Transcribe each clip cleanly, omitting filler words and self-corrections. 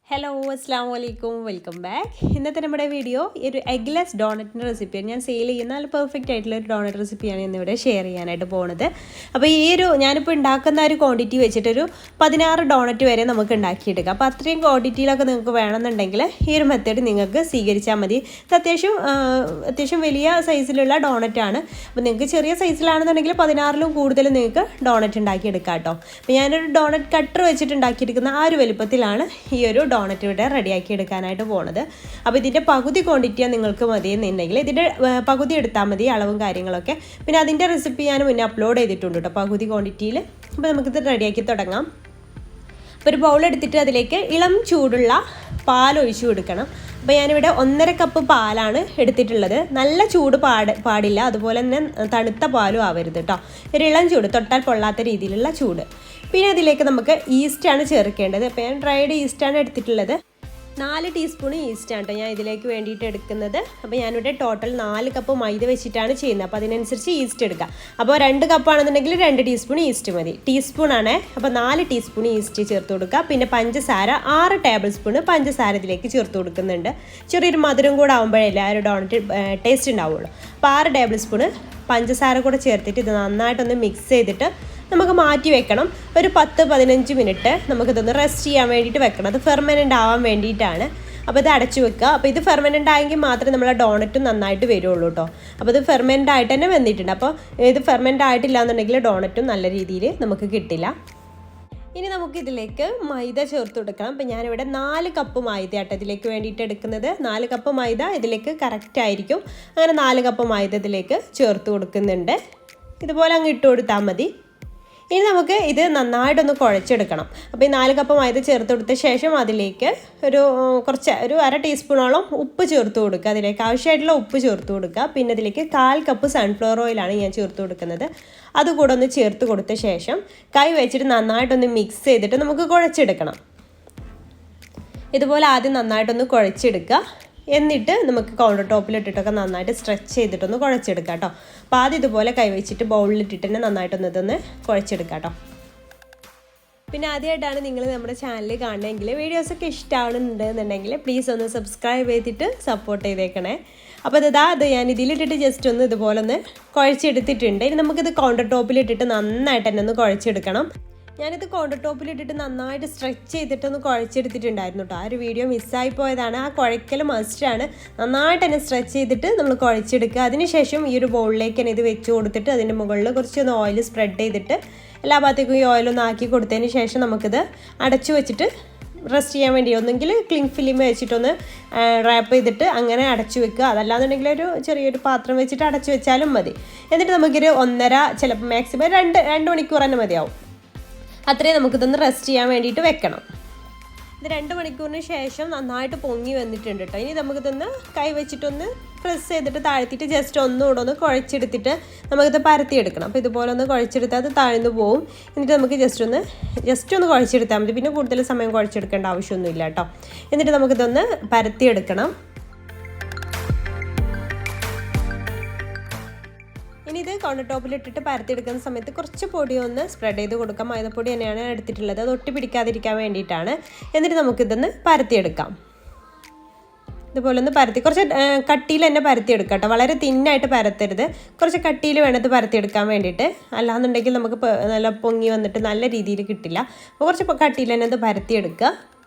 Hello അസ്സാം വലൈക്കും welcome back. ഇന്നത്തെ നമ്മുടെ വീഡിയോ ഒരു എഗ്ലെസ് ഡോണറ്റിൻ്റെ റെസിപ്പിയാണ്. ഞാൻ സെയിൽ ചെയ്യുന്ന നല്ല പെർഫെക്റ്റ് ആയിട്ടുള്ള ഒരു ഡോണറ്റ് റെസിപ്പിയാണ് ഇന്നിവിടെ ഷെയർ ചെയ്യാനായിട്ട് പോകുന്നത്. അപ്പോൾ ഞാനിപ്പോൾ ഉണ്ടാക്കുന്ന ഒരു ക്വാണ്ടിറ്റി വെച്ചിട്ടൊരു 16 ഡോണറ്റ് വരെ നമുക്ക് ഉണ്ടാക്കിയെടുക്കാം. അപ്പോൾ അത്രയും ക്വാണ്ടിറ്റിയിലൊക്കെ നിങ്ങൾക്ക് വേണമെന്നുണ്ടെങ്കിൽ ഈ ഒരു മെത്തേഡ് നിങ്ങൾക്ക് സ്വീകരിച്ചാൽ മതി. ഇത് അത്യാവശ്യം വലിയ സൈസിലുള്ള ഡോണറ്റാണ്. അപ്പോൾ നിങ്ങൾക്ക് ചെറിയ സൈസിലാണെന്നുണ്ടെങ്കിൽ 16ലും കൂടുതൽ നിങ്ങൾക്ക് ഡോണറ്റ് ഉണ്ടാക്കിയെടുക്കാം കേട്ടോ. അപ്പോൾ ഞാനൊരു ഡോണറ്റ് കട്ടർ വെച്ചിട്ട് ഉണ്ടാക്കിയെടുക്കുന്ന ആ ഒരു വലുപ്പത്തിലാണ് ഈ ഒരു ഡോണറ്റ് ഇവിടെ റെഡിയാക്കി എടുക്കാനായിട്ട് പോകുന്നത്. അപ്പോൾ ഇതിൻ്റെ പകുതി ക്വാണ്ടിറ്റിയാണ് നിങ്ങൾക്ക് മതിയെന്നുണ്ടെങ്കിൽ ഇതിൻ്റെ പകുതി എടുത്താൽ മതി, അളവും കാര്യങ്ങളൊക്കെ. പിന്നെ അതിൻ്റെ റെസിപ്പി ഞാൻ മുന്നേ അപ്ലോഡ് ചെയ്തിട്ടുണ്ട് കേട്ടോ, പകുതി ക്വാണ്ടിറ്റിയിൽ. അപ്പോൾ നമുക്കിത് റെഡിയാക്കി തുടങ്ങാം. അപ്പോൾ ഒരു ബൗൾ എടുത്തിട്ട് അതിലേക്ക് ഇളം ചൂടുള്ള പാൽ ഒഴിച്ചു കൊടുക്കണം. അപ്പോൾ ഞാനിവിടെ 1.5 കപ്പ് പാലാണ് എടുത്തിട്ടുള്ളത്. നല്ല ചൂട് പാടില്ല, അതുപോലെ തന്നെ തണുത്ത പാലും ആവരുത് കേട്ടോ. ഒരു ഇളം ചൂട്, തൊട്ടാൽ പൊള്ളാത്ത രീതിയിലുള്ള ചൂട്. പിന്നെ അതിലേക്ക് നമുക്ക് ഈസ്റ്റാണ് ചേർക്കേണ്ടത്. അപ്പോൾ ഞാൻ ഡ്രൈഡ് ഈസ്റ്റാണ് എടുത്തിട്ടുള്ളത്. 4 ടീസ്പൂൺ ഈസ്റ്റാണ് കേട്ടോ ഞാൻ ഇതിലേക്ക് വേണ്ടിയിട്ട് എടുക്കുന്നത്. അപ്പോൾ ഞാനിവിടെ ടോട്ടൽ 4 കപ്പ് മൈദ വെച്ചിട്ടാണ് ചെയ്യുന്നത്. അപ്പോൾ അതിനനുസരിച്ച് ഈസ്റ്റ് എടുക്കുക. അപ്പോൾ 2 കപ്പാണെന്നുണ്ടെങ്കിൽ 2 ടീസ്പൂൺ ഈസ്റ്റ് മതി. ടീസ്പൂണാണ്, അപ്പോൾ 4 ടീസ്പൂൺ ഈസ്റ്റ് ചേർത്ത് കൊടുക്കുക. പിന്നെ പഞ്ചസാര 6 ടേബിൾ സ്പൂൺ പഞ്ചസാര ഇതിലേക്ക് ചേർത്ത് കൊടുക്കുന്നുണ്ട്. ചെറിയൊരു മധുരം കൂടെ ആകുമ്പോഴല്ലേ ആ ഒരു ഡോണറ്റ് ടേസ്റ്റ് ഉണ്ടാവുള്ളൂ. അപ്പോൾ 6 ടേബിൾ സ്പൂൺ പഞ്ചസാര കൂടെ ചേർത്തിട്ട് ഇത് നന്നായിട്ടൊന്ന് മിക്സ് ചെയ്തിട്ട് നമുക്ക് മാറ്റി വെക്കണം. ഒരു 10-15 മിനിറ്റ് നമുക്കിതൊന്ന് റെസ്റ്റ് ചെയ്യാൻ വേണ്ടിയിട്ട് വെക്കണം. അത് ഫെർമെനൻ്റ് ആവാൻ വേണ്ടിയിട്ടാണ്. അപ്പോൾ ഇത് അടച്ചു വെക്കുക. അപ്പോൾ ഇത് ഫെർമെനൻ്റ് ആയെങ്കിൽ മാത്രമേ നമ്മളെ ഡോണറ്റും നന്നായിട്ട് വരുള്ളൂ കേട്ടോ. അപ്പോൾ ഇത് ഫെർമെൻ്റ് ആയിട്ട് തന്നെ വെന്തിട്ടുണ്ട്. അപ്പോൾ ഇത് ഫെർമെൻ്റ് ആയിട്ടില്ല എന്നുണ്ടെങ്കിൽ ഡോണറ്റും നല്ല രീതിയിൽ നമുക്ക് കിട്ടില്ല. ഇനി നമുക്കിതിലേക്ക് മൈദ ചേർത്ത് കൊടുക്കണം. അപ്പോൾ ഞാനിവിടെ 4 കപ്പ് മൈദ ആട്ടോ ഇതിലേക്ക് വേണ്ടിയിട്ട് എടുക്കുന്നത്. 4 കപ്പ് മൈദ ഇതിലേക്ക് കറക്റ്റ് ആയിരിക്കും. അങ്ങനെ 4 കപ്പ് മൈദ ഇതിലേക്ക് ചേർത്ത് കൊടുക്കുന്നുണ്ട്. ഇതുപോലെ അങ്ങ് ഇട്ട് കൊടുത്താൽ മതി. ഇനി നമുക്ക് ഇത് നന്നായിട്ടൊന്ന് കുഴച്ചെടുക്കണം. അപ്പോൾ ഈ 4 കപ്പ് മൈദ ചേർത്ത് കൊടുത്ത ശേഷം അതിലേക്ക് ഒരു 1/2 ടീസ്പൂണോളം ഉപ്പ് ചേർത്ത് കൊടുക്കുക. അതിലേക്ക് ആവശ്യമായിട്ടുള്ള ഉപ്പ് ചേർത്ത് കൊടുക്കുക. പിന്നെ ഇതിലേക്ക് 1/4 കപ്പ് സൺഫ്ലവർ ഓയിലാണ് ഞാൻ ചേർത്ത് കൊടുക്കുന്നത്. അതുകൂടെ ഒന്ന് ചേർത്ത് കൊടുത്ത ശേഷം കൈ വെച്ചിട്ട് നന്നായിട്ടൊന്ന് മിക്സ് ചെയ്തിട്ട് നമുക്ക് കുഴച്ചെടുക്കണം. ഇതുപോലെ ആദ്യം നന്നായിട്ടൊന്ന് കുഴച്ചെടുക്കുക. എന്നിട്ട് നമുക്ക് കൗണ്ടർ ടോപ്പിലിട്ടിട്ടൊക്കെ നന്നായിട്ട് സ്ട്രെച്ച് ചെയ്തിട്ടൊന്ന് കുഴച്ചെടുക്കാം കേട്ടോ. അപ്പോൾ ആദ്യം ഇതുപോലെ കൈവച്ചിട്ട് ബൗളിലിട്ടിട്ട് തന്നെ നന്നായിട്ടൊന്ന് കുഴച്ചെടുക്കാം കേട്ടോ. പിന്നെ ആദ്യമായിട്ടാണ് നിങ്ങൾ നമ്മുടെ ചാനൽ കാണണമെങ്കിൽ വീഡിയോസൊക്കെ ഇഷ്ടമാവുന്നുണ്ടെന്നുണ്ടെങ്കിൽ പ്ലീസ് ഒന്ന് സബ്സ്ക്രൈബ് ചെയ്തിട്ട് സപ്പോർട്ട് ചെയ്തേക്കണേ. അപ്പോൾ അത് ഞാൻ ഇതിലിട്ടിട്ട് ജസ്റ്റ് ഒന്ന് ഇതുപോലെ ഒന്ന് കുഴച്ചെടുത്തിട്ടുണ്ട്. ഇനി നമുക്കിത് കൗണ്ടർ ടോപ്പിലിട്ടിട്ട് നന്നായിട്ട് തന്നെ ഒന്ന് കുഴച്ചെടുക്കണം. ഞാനിത് കൗണ്ടർ ടോപ്പിലിട്ടിട്ട് നന്നായിട്ട് സ്ട്രെച്ച് ചെയ്തിട്ടൊന്ന് കുഴച്ചെടുത്തിട്ടുണ്ടായിരുന്നു കേട്ടോ. ആ ഒരു വീഡിയോ മിസ്സായി പോയതാണ്. ആ കുഴക്കൽ മസ്റ്റാണ്. നന്നായിട്ട് തന്നെ സ്ട്രെച്ച് ചെയ്തിട്ട് നമ്മൾ കുഴച്ചെടുക്കുക. അതിനുശേഷം ഈ ഒരു ബൗളിലേക്ക് തന്നെ ഇത് വെച്ച് കൊടുത്തിട്ട് അതിൻ്റെ മുകളിൽ കുറച്ചൊന്ന് ഓയിൽ സ്പ്രെഡ് ചെയ്തിട്ട് എല്ലാ ഭാഗത്തേക്കും ഈ ഓയിലൊന്ന് ആക്കി കൊടുത്തതിന് ശേഷം നമുക്കിത് അടച്ചു വെച്ചിട്ട് റെസ്റ്റ് ചെയ്യാൻ വേണ്ടി ഒന്നെങ്കിൽ ക്ലിങ് ഫിലിം വെച്ചിട്ടൊന്ന് റാപ്പ് ചെയ്തിട്ട് അങ്ങനെ അടച്ചു വെക്കുക. അതല്ലാന്നുണ്ടെങ്കിൽ ഒരു ചെറിയൊരു പാത്രം വെച്ചിട്ട് അടച്ചു വെച്ചാലും മതി. എന്നിട്ട് നമുക്കൊരു 1.5 ചിലപ്പോൾ മാക്സിമം 2 മണിക്കൂർ തന്നെ മതിയാവും. അത്രയും നമുക്കിതൊന്ന് റെസ്റ്റ് ചെയ്യാൻ വേണ്ടിയിട്ട് വെക്കണം. ഇത് 2 മണിക്കൂറിന് ശേഷം നന്നായിട്ട് പൊങ്ങി വന്നിട്ടുണ്ട് കേട്ടോ. ഇനി നമുക്കിതൊന്ന് കൈ വെച്ചിട്ടൊന്ന് പ്രസ് ചെയ്തിട്ട് താഴ്ത്തിയിട്ട് ജസ്റ്റ് ഒന്നുകൂടെ ഒന്ന് കുഴച്ചെടുത്തിട്ട് നമുക്കിത് പരത്തിയെടുക്കണം. അപ്പോൾ ഇതുപോലെ ഒന്ന് കുഴച്ചെടുത്താൽ അത് താഴ്ന്നു പോവും. എന്നിട്ട് നമുക്ക് ജസ്റ്റ് ഒന്ന് കുഴച്ചെടുത്താൽ മതി. പിന്നെ കൂടുതൽ സമയം കുഴച്ചെടുക്കേണ്ട ആവശ്യമൊന്നുമില്ല കേട്ടോ. എന്നിട്ട് നമുക്കിതൊന്ന് പരത്തിയെടുക്കണം. ഇനി ഇത് കൗണ്ടർ ടോപ്പിലിട്ടിട്ട് പരത്തിയെടുക്കുന്ന സമയത്ത് കുറച്ച് പൊടി ഒന്ന് സ്പ്രെഡ് ചെയ്ത് കൊടുക്കാം. മൈദപ്പൊടി തന്നെയാണ് എടുത്തിട്ടുള്ളത്, അത് ഒട്ടി പിടിക്കാതിരിക്കാൻ വേണ്ടിയിട്ടാണ്. എന്നിട്ട് നമുക്കിതൊന്ന് പരത്തിയെടുക്കാം. ഇതുപോലെ ഒന്ന് കുറച്ച് കട്ടിയിൽ തന്നെ പരത്തിയെടുക്കാം കേട്ടോ. വളരെ തിന്നായിട്ട് പരത്തരുത്, കുറച്ച് കട്ടിയിൽ വേണത് പരത്തിയെടുക്കാൻ വേണ്ടിയിട്ട്. അല്ലാന്നുണ്ടെങ്കിൽ നമുക്ക് നല്ല പൊങ്ങി വന്നിട്ട് നല്ല രീതിയിൽ കിട്ടില്ല. അപ്പോൾ കുറച്ച് കട്ടിയിൽ തന്നെ അത് പരത്തിയെടുക്കുക.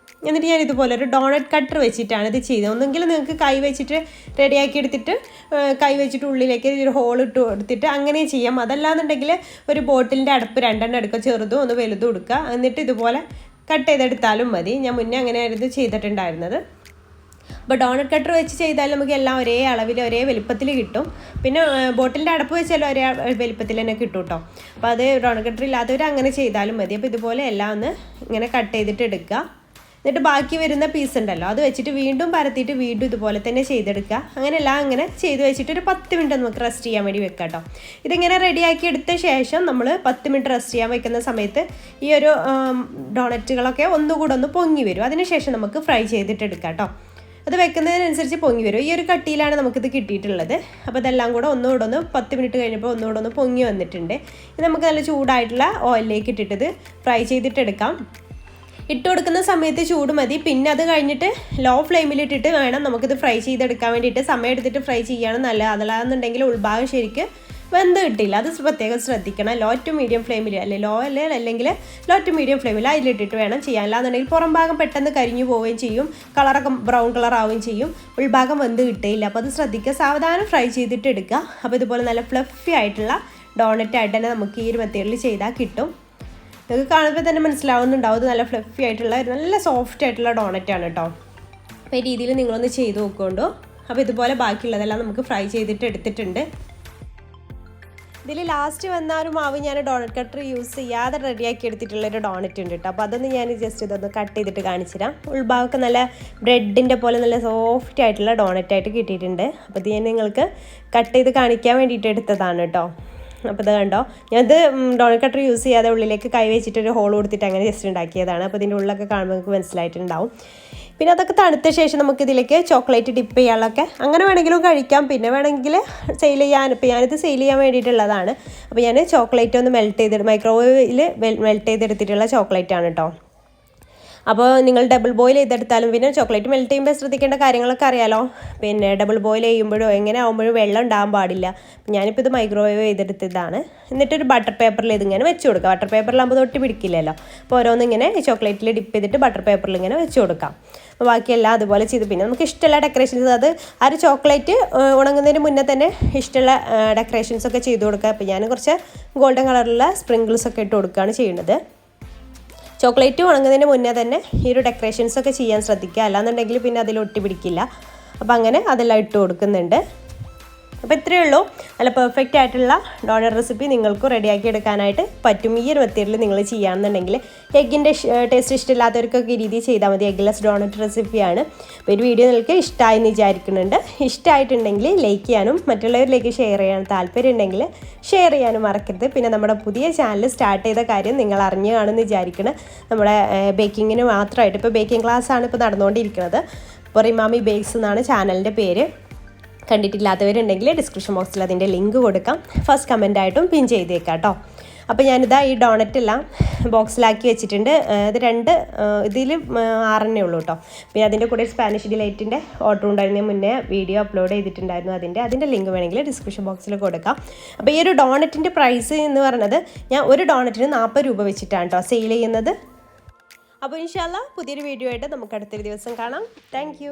എന്നിട്ട് ഞാൻ ഇതുപോലെ ഒരു ഡോണറ്റ് കട്ടർ വെച്ചിട്ടാണ് ഇത് ചെയ്തത്. ഒന്നെങ്കിൽ നിങ്ങൾക്ക് കൈ വെച്ചിട്ട് റെഡിയാക്കി എടുത്തിട്ട് കൈ വെച്ചിട്ട് ഉള്ളിലേക്ക് ഒരു ഹോൾ ഇട്ട് കൊടുത്തിട്ട് അങ്ങനെ ചെയ്യാം. അതല്ലാന്നുണ്ടെങ്കിൽ ഒരു ബോട്ടിലിൻ്റെ അടപ്പ് 2 എടുക്കുക, ചെറുതും ഒന്ന് വലുതും എടുക്കുക. എന്നിട്ട് ഇതുപോലെ കട്ട് ചെയ്തെടുത്താലും മതി. ഞാൻ മുന്നേ അങ്ങനെയായിരുന്നു ചെയ്തിട്ടുണ്ടായിരുന്നത്. അപ്പോൾ ഡോണറ്റ് കട്ടർ വെച്ച് ചെയ്താൽ നമുക്ക് എല്ലാം ഒരേ അളവിൽ ഒരേ വലുപ്പത്തിൽ കിട്ടും. പിന്നെ ബോട്ടിലിൻ്റെ അടപ്പ് വെച്ചാൽ ഒരേ വലുപ്പത്തിൽ തന്നെ കിട്ടും കേട്ടോ. അപ്പോൾ അത് ഡോണറ്റ് കട്ടർ ഇല്ലാത്തവർ അങ്ങനെ ചെയ്താലും മതി. അപ്പോൾ ഇതുപോലെ എല്ലാം ഒന്ന് ഇങ്ങനെ കട്ട് ചെയ്തിട്ട് എടുക്കുക. എന്നിട്ട് ബാക്കി വരുന്ന പീസ് ഉണ്ടല്ലോ അത് വെച്ചിട്ട് വീണ്ടും പരത്തിയിട്ട് വീണ്ടും ഇതുപോലെ തന്നെ ചെയ്തെടുക്കുക. അങ്ങനെയെല്ലാം അങ്ങനെ ചെയ്ത് വെച്ചിട്ട് ഒരു 10 മിനിറ്റ് നമുക്ക് റെസ്റ്റ് ചെയ്യാൻ വേണ്ടി വെക്കാം കേട്ടോ. ഇതിങ്ങനെ റെഡിയാക്കി എടുത്ത ശേഷം നമ്മൾ 10 മിനിറ്റ് റെസ്റ്റ് ചെയ്യാൻ വെക്കുന്ന സമയത്ത് ഈ ഒരു ഡോണറ്റുകളൊക്കെ ഒന്നുകൂടെ ഒന്ന് പൊങ്ങി വരും. അതിനുശേഷം നമുക്ക് ഫ്രൈ ചെയ്തിട്ട് എടുക്കാം കേട്ടോ. അത് വെക്കുന്നതിനനുസരിച്ച് പൊങ്ങി വരും. ഈ ഒരു കട്ടിയിലാണ് നമുക്കിത് കിട്ടിയിട്ടുള്ളത്. അപ്പോൾ ഇതെല്ലാം കൂടെ ഒന്നുകൂടെ ഒന്ന് 10 മിനിറ്റ് കഴിഞ്ഞപ്പോൾ ഒന്നുകൂടെ ഒന്ന് പൊങ്ങി വന്നിട്ടുണ്ട്. ഇത് നമുക്ക് നല്ല ചൂടായിട്ടുള്ള ഓയിലിലേക്ക് ഇട്ടിട്ട് ഫ്രൈ ചെയ്തിട്ടെടുക്കാം. ഇട്ട് കൊടുക്കുന്ന സമയത്ത് ചൂട് മതി. പിന്നെ അത് കഴിഞ്ഞിട്ട് ലോ ഫ്ലെയിമിലിട്ടിട്ട് വേണം നമുക്കിത് ഫ്രൈ ചെയ്തെടുക്കാൻ വേണ്ടിയിട്ട്. സമയം എടുത്തിട്ട് ഫ്രൈ ചെയ്യാണ് നല്ലത്. അതല്ലാന്നുണ്ടെങ്കിൽ ഉൾഭാഗം ശരിക്ക് വെന്ത് കിട്ടില്ല. അത് പ്രത്യേകം ശ്രദ്ധിക്കണം. ലോ ടു മീഡിയം ഫ്ലെയിമിൽ അല്ലെങ്കിൽ ലോ ടു മീഡിയം ഫ്ലെയിമിൽ അതിലിട്ടിട്ട് വേണം ചെയ്യാൻ. അല്ലാന്നുണ്ടെങ്കിൽ പുറം ഭാഗം പെട്ടെന്ന് കരിഞ്ഞു പോവുകയും ചെയ്യും, കളറൊക്കെ ബ്രൗൺ കളർ ആവുകയും ചെയ്യും, ഉൾഭാഗം വെന്ത് കിട്ടില്ല. അപ്പോൾ അത് ശ്രദ്ധിക്കുക, സാവധാനം ഫ്രൈ ചെയ്തിട്ട് എടുക്കുക. അപ്പോൾ ഇതുപോലെ നല്ല ഫ്ലഫി ആയിട്ടുള്ള ഡോണറ്റായിട്ട് തന്നെ നമുക്ക് ഈ ഒരു മെത്തേഡിൽ ചെയ്താൽ കിട്ടും. നിങ്ങൾക്ക് കാണുമ്പോൾ തന്നെ മനസ്സിലാവുന്നുണ്ടാവും ഇത് നല്ല ഫ്ലഫി ആയിട്ടുള്ള നല്ല സോഫ്റ്റ് ആയിട്ടുള്ള ഡോണറ്റാണ് കേട്ടോ. അപ്പോൾ ഈ രീതിയിൽ നിങ്ങളൊന്ന് ചെയ്ത് നോക്കുകൊണ്ടു. അപ്പോൾ ഇതുപോലെ ബാക്കിയുള്ളതെല്ലാം നമുക്ക് ഫ്രൈ ചെയ്തിട്ട് എടുത്തിട്ടുണ്ട്. ഇതിൽ ലാസ്റ്റ് വന്ന ഒരു മാവ് ഞാൻ ഡോണറ്റ് കട്ടർ യൂസ് ചെയ്യാതെ റെഡിയാക്കി എടുത്തിട്ടുള്ളൊരു ഡോണറ്റ് ഉണ്ട് കേട്ടോ. അപ്പോൾ അതൊന്ന് ഞാൻ ജസ്റ്റ് ഇതൊന്ന് കട്ട് ചെയ്തിട്ട് കാണിച്ചു തരാം. ഉൾഭാഗമൊക്കെ നല്ല ബ്രെഡിൻ്റെ പോലെ നല്ല സോഫ്റ്റ് ആയിട്ടുള്ള ഡോണറ്റായിട്ട് കിട്ടിയിട്ടുണ്ട്. അപ്പോൾ ഇത് ഞാൻ നിങ്ങൾക്ക് കട്ട് ചെയ്ത് കാണിക്കാൻ വേണ്ടിയിട്ട് എടുത്തതാണ് കേട്ടോ. അപ്പോൾ ഇത് കണ്ടോ, ഞാനത് ഡോണറ്റ് കട്ടർ യൂസ് ചെയ്യാതെ ഉള്ളിലേക്ക് കൈ വെച്ചിട്ടൊരു ഹോൾ കൊടുത്തിട്ട് അങ്ങനെ ജസ്റ്റ് ഉണ്ടാക്കിയതാണ്. അപ്പോൾ ഇതിൻ്റെ ഉള്ളൊക്കെ കാണുമ്പോൾ നിങ്ങൾക്ക് മനസ്സിലായിട്ടുണ്ടാവും. പിന്നെ അതൊക്കെ തണുത്ത ശേഷം നമുക്കിതിലേക്ക് ചോക്ലേറ്റ് ഡിപ്പ് ചെയ്യാനുള്ളതൊക്കെ അങ്ങനെ വേണമെങ്കിലും കഴിക്കാം. പിന്നെ വേണമെങ്കിൽ സെയിൽ ചെയ്യാൻ, ഇപ്പോൾ ഞാനിത് സെയിൽ ചെയ്യാൻ വേണ്ടിയിട്ടുള്ളതാണ്. അപ്പോൾ ഞാൻ ചോക്ലേറ്റ് ഒന്ന് മൈക്രോവേവിൽ മെൽറ്റ് ചെയ്തെടുത്തിട്ടുള്ള ചോക്ലേറ്റാണ് കേട്ടോ. അപ്പോൾ നിങ്ങൾ ഡബിൾ ബോയിൽ ചെയ്തെടുത്താലും പിന്നെ ചോക്ലേറ്റ് മെൽറ്റ് ചെയ്യുമ്പോൾ ശ്രദ്ധിക്കേണ്ട കാര്യങ്ങളൊക്കെ അറിയാലോ. പിന്നെ ഡബിൾ ബോയിൽ ചെയ്യുമ്പോഴോ എങ്ങനെ ആകുമ്പോഴും വെള്ളം ഉണ്ടാകാൻ പാടില്ല. ഞാനിപ്പോൾ ഇത് മൈക്രോവേവ് ചെയ്തെടുത്തതാണ്. എന്നിട്ടൊരു ബട്ടർ പേപ്പറിൽ ഇതിങ്ങനെ വെച്ച് കൊടുക്കുക. ബട്ടർ പേപ്പറിലാകുമ്പോൾ തൊട്ട് പിടിക്കില്ലല്ലോ. അപ്പോൾ ഓരോന്നിങ്ങനെ ചോക്ലേറ്റിൽ ഡിപ്പ് ചെയ്തിട്ട് ബട്ടർ പേപ്പറിൽ ഇങ്ങനെ വെച്ച് കൊടുക്കാം. അപ്പോൾ ബാക്കിയെല്ലാം അതുപോലെ ചെയ്ത് പിന്നെ നമുക്ക് ഇഷ്ടമുള്ള ഡെക്കറേഷൻസ്, അത് ആ ഒരു ചോക്ലേറ്റ് ഉണങ്ങുന്നതിന് മുന്നേ തന്നെ ഇഷ്ടമുള്ള ഡെക്കറേഷൻസ് ഒക്കെ ചെയ്ത് കൊടുക്കുക. അപ്പോൾ ഞാൻ കുറച്ച് ഗോൾഡൻ കളറുള്ള സ്പ്രിങ്കിൾസ് ഒക്കെ ഇട്ട് കൊടുക്കുകയാണ് ചെയ്യുന്നത്. ചോക്ലേറ്റ് ഉണങ്ങുന്നതിന് മുന്നേ തന്നെ ഈ ഒരു ഡെക്കറേഷൻസൊക്കെ ചെയ്യാൻ ശ്രദ്ധിക്കുക, അല്ലാന്നുണ്ടെങ്കിൽ പിന്നെ അതിൽ ഒട്ടി പിടിക്കില്ല. അപ്പോൾ അങ്ങനെ അതെല്ലാം ഇട്ട് കൊടുക്കുന്നുണ്ട്. അപ്പോൾ ഇത്രയേ ഉള്ളൂ. നല്ല പെർഫെക്റ്റ് ആയിട്ടുള്ള ഡോണറ്റ് റെസിപ്പി നിങ്ങൾക്ക് റെഡിയാക്കി എടുക്കാനായിട്ട് പറ്റും. ഈ ഒരു മെത്തേഡിൽ നിങ്ങൾ ചെയ്യുകയാണെന്നുണ്ടെങ്കിൽ എഗ്ഗിൻ്റെ ടേസ്റ്റ് ഇഷ്ടമില്ലാത്തവർക്കൊക്കെ ഈ രീതി ചെയ്താൽ മതി. എഗ്ഗ്ലെസ് ഡോണറ്റ് റെസിപ്പിയാണ്. അപ്പോൾ ഒരു വീഡിയോ നിങ്ങൾക്ക് ഇഷ്ടമായി എന്ന് വിചാരിക്കുന്നുണ്ട്. ഇഷ്ടമായിട്ടുണ്ടെങ്കിൽ ലൈക്ക് ചെയ്യാനും മറ്റുള്ളവരിലേക്ക് ഷെയർ ചെയ്യാൻ താല്പര്യം ഉണ്ടെങ്കിൽ ഷെയർ ചെയ്യാനും മറക്കരുത്. പിന്നെ നമ്മുടെ പുതിയ ചാനൽ സ്റ്റാർട്ട് ചെയ്ത കാര്യം നിങ്ങൾ അറിഞ്ഞു കാണുമെന്ന് വിചാരിക്കണം. നമ്മുടെ ബേക്കിങ്ങിന് മാത്രമായിട്ട് ഇപ്പോൾ ബേക്കിംഗ് ക്ലാസ്സാണ് ഇപ്പോൾ നടന്നുകൊണ്ടിരിക്കുന്നത്. ഇപ്പോൾ റിമാമി ബേക്സ് എന്നാണ് ചാനലിൻ്റെ പേര്. കണ്ടിട്ടില്ലാത്തവരുണ്ടെങ്കിൽ ഡിസ്ക്രിപ്ഷൻ ബോക്സിൽ അതിൻ്റെ ലിങ്ക് കൊടുക്കാം. ഫസ്റ്റ് കമൻറ്റായിട്ടും പിൻ ചെയ്തേക്കാം കേട്ടോ. അപ്പോൾ ഞാനിതാ ഈ ഡോണറ്റെല്ലാം ബോക്സിലാക്കി വെച്ചിട്ടുണ്ട്. ഇത് ഇതിൽ 6 ഉള്ളൂ കേട്ടോ. പിന്നെ അതിൻ്റെ കൂടെ സ്പാനിഷ് ഡിലൈറ്റിൻ്റെ ഓർഡർ ഉണ്ടായിരുന്നതിന് മുന്നേ വീഡിയോ അപ്ലോഡ് ചെയ്തിട്ടുണ്ടായിരുന്നു. അതിൻ്റെ ലിങ്ക് വേണമെങ്കിൽ ഡിസ്ക്രിപ്ഷൻ ബോക്സിൽ കൊടുക്കാം. അപ്പോൾ ഈ ഒരു ഡോണറ്റിൻ്റെ പ്രൈസ് എന്ന് പറയുന്നത് ഞാൻ ഒരു ഡോണറ്റിന് 40 രൂപ വെച്ചിട്ടാണ് കേട്ടോ സെയിൽ ചെയ്യുന്നത്. അപ്പോൾ ഇൻഷാ അല്ലാഹ് പുതിയൊരു വീഡിയോ ആയിട്ട് നമുക്ക് അടുത്തൊരു ദിവസം കാണാം. താങ്ക്